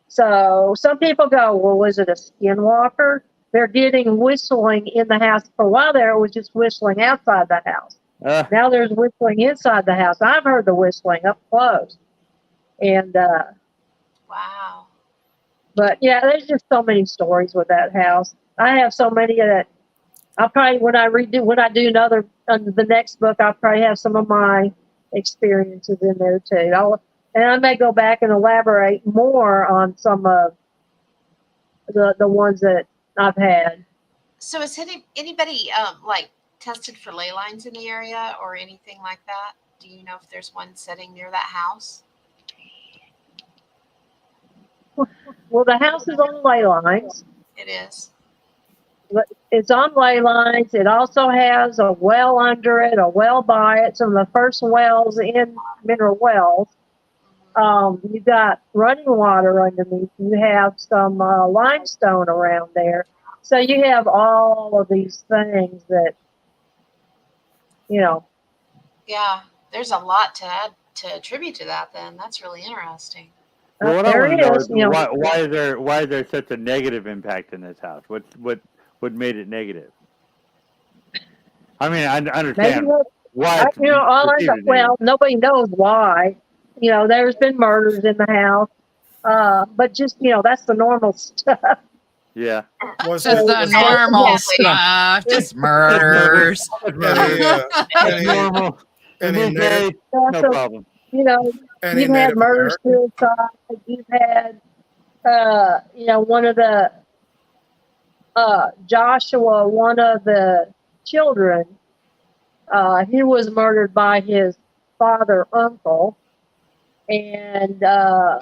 So some people go, well, was it a skinwalker? They're getting whistling in the house. For a while there, it was just whistling outside the house. Now there's whistling inside the house. I've heard the whistling up close. And wow. But yeah, there's just so many stories with that house. I have so many that I'll probably, when I do another, the next book, I'll probably have some of my experiences in there too. And I may go back and elaborate more on some of the ones that I've had. So has anybody like tested for ley lines in the area or anything like that? Do you know if there's one sitting near that house? Well, the house is on ley lines. It is. It's on ley lines. It also has a well under it, a well by it. Some of the first wells in Mineral Wells. You got running water underneath. You have some limestone around there. So you have all of these things that, Yeah, there's a lot to add to attribute to that. Then that's really interesting. Well, what I there want to know is, is why is there such a negative impact in this house? What made it negative? I mean, I understand why. Well, nobody knows why. There's been murders in the house, but just that's the normal stuff. Yeah, just the normal stuff, just murders. Normal. No problem. You've had murder, suicide. You've had, one of the Joshua, one of the children, he was murdered by his uncle, and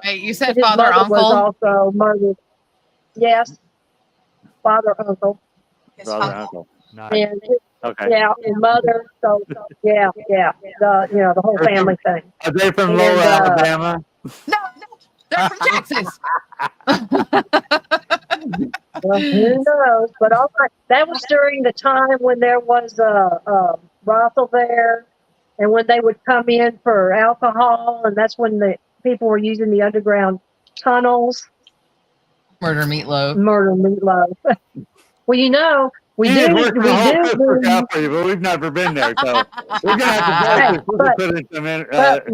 wait, you said his father, mother uncle? was also murdered. Yes, father, uncle. Father, uncle. Nice. And yeah, and mother. So yeah, the whole family thing. Are they from Lower Alabama? No, they're from Texas. Well, who knows? But all right, that was during the time when there was a brothel there, and when they would come in for alcohol, and that's when the people were using the underground tunnels. Murder Meatloaf. Well, you know, we He is do, working we the whole do, Christopher do County, but we've never been there, so we're gonna have to hey, vote. We're gonna put in some but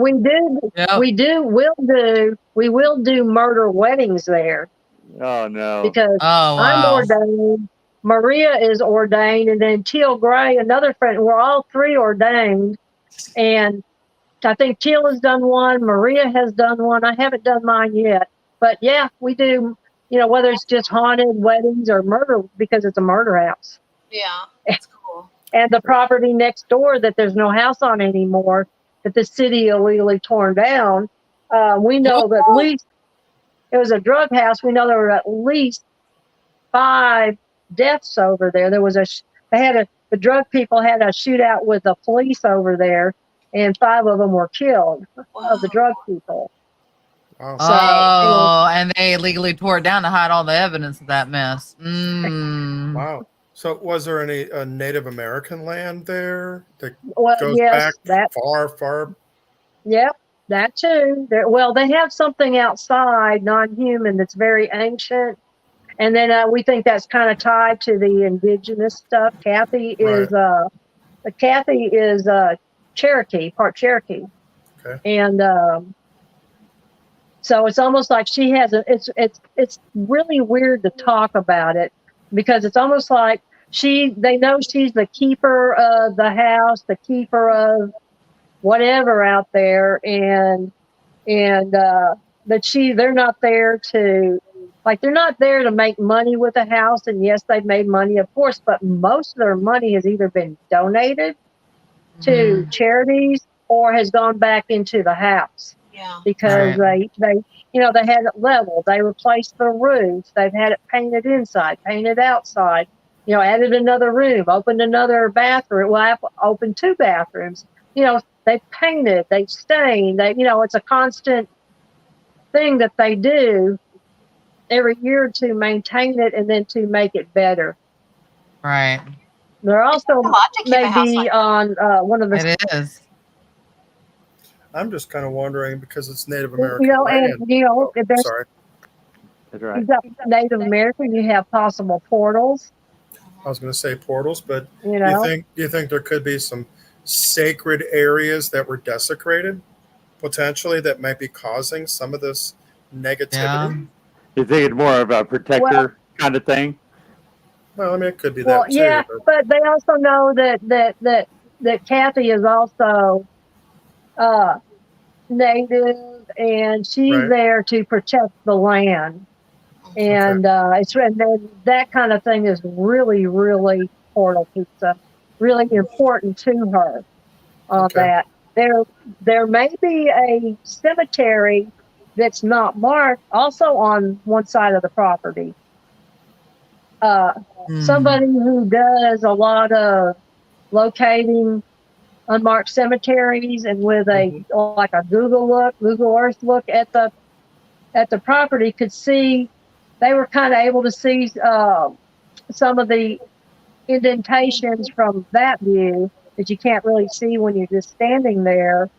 we will do murder weddings there oh no. because Oh I'm wow. ordained. Maria is ordained, and then Teal Gray, another friend. We're all three ordained, and I think Teal has done one. Maria has done one. I haven't done mine yet, but yeah, we do. You know, whether it's just haunted weddings or murder, because it's a murder house. Yeah, that's cool. And the property next door that there's no house on anymore, that the city illegally torn down. We know that at least it was a drug house. We know there were at least 5 deaths over there. There was the drug people had a shootout with the police over there, and 5 of them were killed of the drug people. Wow. So, and they illegally tore it down to hide all the evidence of that mess. Wow. So was there any Native American land there that goes back far? Yep, that too. They have something outside, non-human, that's very ancient. And then we think that's kind of tied to the indigenous stuff. Kathy is Cherokee, part Cherokee. Okay. And so it's almost like she has it's really weird to talk about it because it's almost like they know she's the keeper of the house, the keeper of whatever out there, and but they're not there to make money with the house. And yes, they've made money, of course, but most of their money has either been donated to charities or has gone back into the house. Yeah. Because they had it leveled. They replaced the roof. They've had it painted inside, painted outside. Added another room, opened another bathroom. Well, I've opened 2 bathrooms. They've painted, they've stained. It's a constant thing that they do every year to maintain it and then to make it better. Right. They're also maybe on one of the. It is. I'm just kind of wondering because it's Native American land. Sorry. That's right. You've got Native American. You have possible portals. I was going to say portals, but do you think there could be some sacred areas that were desecrated potentially that might be causing some of this negativity? Yeah. You think it's more of a protector kind of thing? Well, I mean, it could be that too. Yeah, but they also know that Kathy is also Native, and she's there to protect the land. And and then that kind of thing is really, really portal pizza, really important to her. That there may be a cemetery that's not marked also on one side of the property. Somebody who does a lot of locating unmarked cemeteries and with a Google Earth look at the property could see. They were kind of able to see some of the indentations from that view that you can't really see when you're just standing there.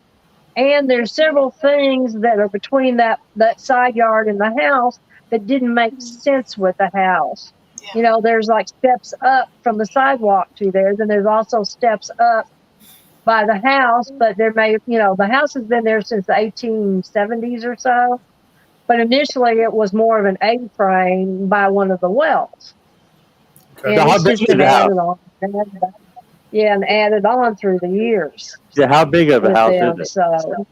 And there's several things that are between that side yard and the house that didn't make sense with the house. Yeah. There's like steps up from the sidewalk to there. Then there's also steps up by the house, but there may, the house has been there since the 1870s or so. But initially, it was more of an A-frame by one of the wells. Okay. And it's just been added on. And added on through the years. Yeah, how big of a house is it? So,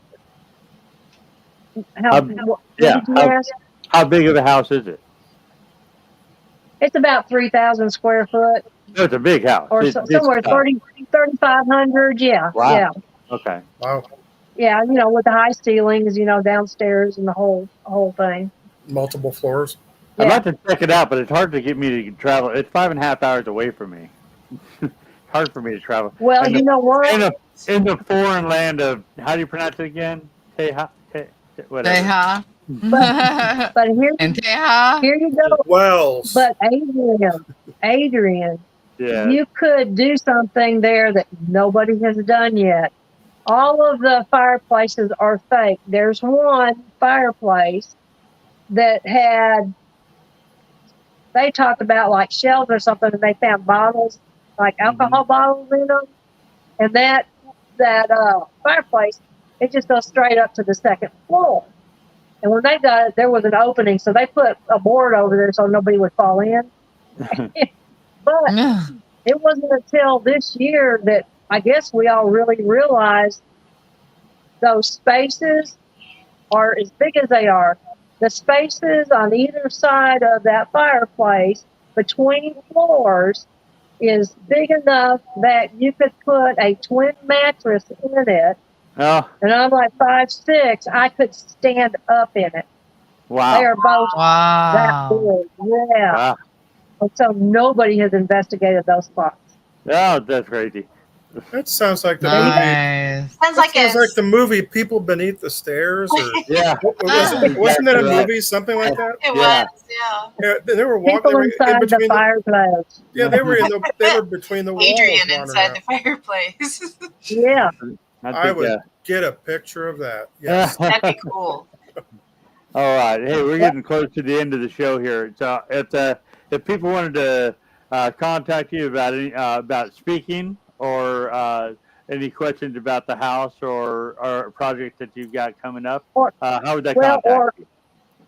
how big of a house is it? It's about 3,000 square foot. No, it's a big house. Or somewhere 3,500. Yeah. Wow. Yeah. Okay. Wow. Yeah, with the high ceilings, downstairs and the whole thing. Multiple floors. I'd like to check it out, but it's hard to get me to travel. It's 5.5 hours away from me. Hard for me to travel. Well, you know what? In the foreign land of, how do you pronounce it again? Teja? Teja. But here you go. Wells. But Adrian, you could do something there that nobody has done yet. All of the fireplaces are fake. There's one fireplace that had they talked about like shells or something, and they found bottles, like alcohol bottles in them, and that fireplace, it just goes straight up to the second floor. And when they got it, there was an opening, so they put a board over there so nobody would fall in. But it wasn't until this year that I guess we all really realized those spaces are as big as they are. The spaces on either side of that fireplace between floors is big enough that you could put a twin mattress in it. Oh, And I'm like 5'6". I could stand up in it. wow. They are both that big. Yeah. Wow. And so nobody has investigated those spots. Oh, that's crazy. That sounds like the Nice. Sounds like the movie People Beneath the Stairs, or Yeah. wasn't that a Right. movie, something like that? It Yeah. was, yeah. Yeah, they were walking. People They were inside in the between fireplace. Yeah, they were between the walls. Adrian wandering inside around. the fireplace. Yeah. I would get a picture of that. Yes. That'd be cool. All right. Hey, we're getting close to the end of the show here. So if people wanted to contact you about speaking or any questions about the house or a project that you've got coming up, how would they contact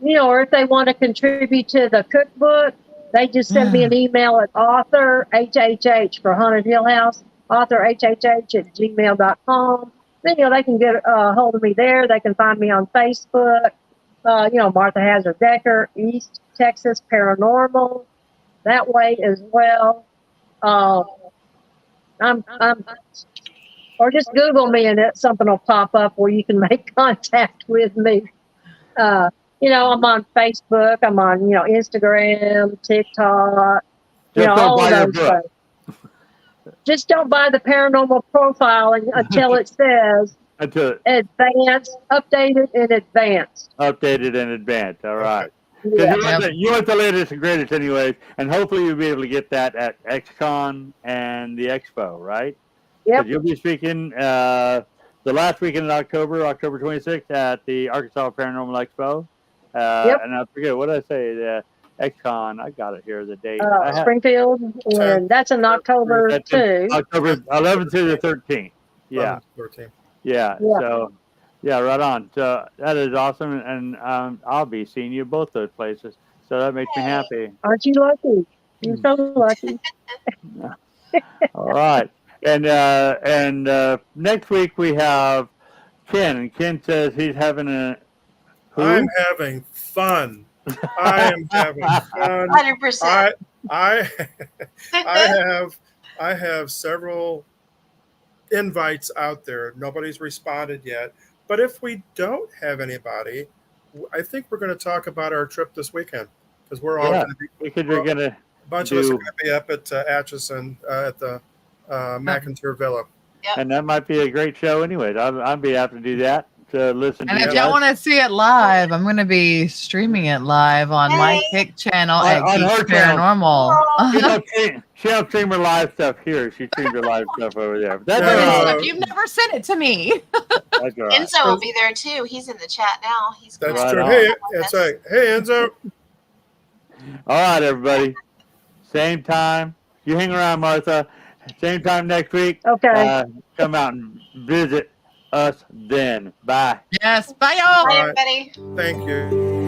you? Or if they want to contribute to the cookbook, they just send me an email at author HHH for Haunted Hill House, author HHH@gmail.com. Then, they can get a hold of me there. They can find me on Facebook, Martha Hazzard Decker, East Texas Paranormal, that way as well. Or just Google me and something will pop up where you can make contact with me. I'm on Facebook. I'm on, Instagram, TikTok, all of those things. Just don't buy the paranormal profile until it says advanced, updated and advanced. Updated and advanced. All right. Yeah. You want the latest and greatest anyways, and hopefully you'll be able to get that at XCon and the Expo, right? Yep. You'll be speaking the last weekend in October 26th at the Arkansas Paranormal Expo. And I forget, what did I say? The XCon, I got it here, the date. Springfield, and that's in October too. October 11th to the 13th. Yeah. 13th. Yeah. So, yeah, right on. So that is awesome, and I'll be seeing you both those places. So that makes me happy. Aren't you lucky? You're so lucky. All right. And next week we have Ken, and Ken says he's having I'm having fun. I am having fun. 100%. I have several invites out there. Nobody's responded yet. But if we don't have anybody, I think we're going to talk about our trip this weekend, because we're all going to be. Because we're going to. A bunch of us are going to be up at Atchison at the McIntyre Villa. Yep. And that might be a great show anyways. I'd be happy to do that, to listen and to if y'all want to see it live, I'm going to be streaming it live on my Kick channel at Geek Paranormal. She don't stream her live stuff here. She streams her live stuff over there. That's you've never sent it to me. That's right. Enzo will be there too. He's in the chat now. That's true. Hey, it's like, hey, Enzo. All right, everybody. Same time. You hang around, Martha. Same time next week. Okay. Come out and visit us then. Bye. Yes. Bye, y'all. Bye, everybody. Thank you.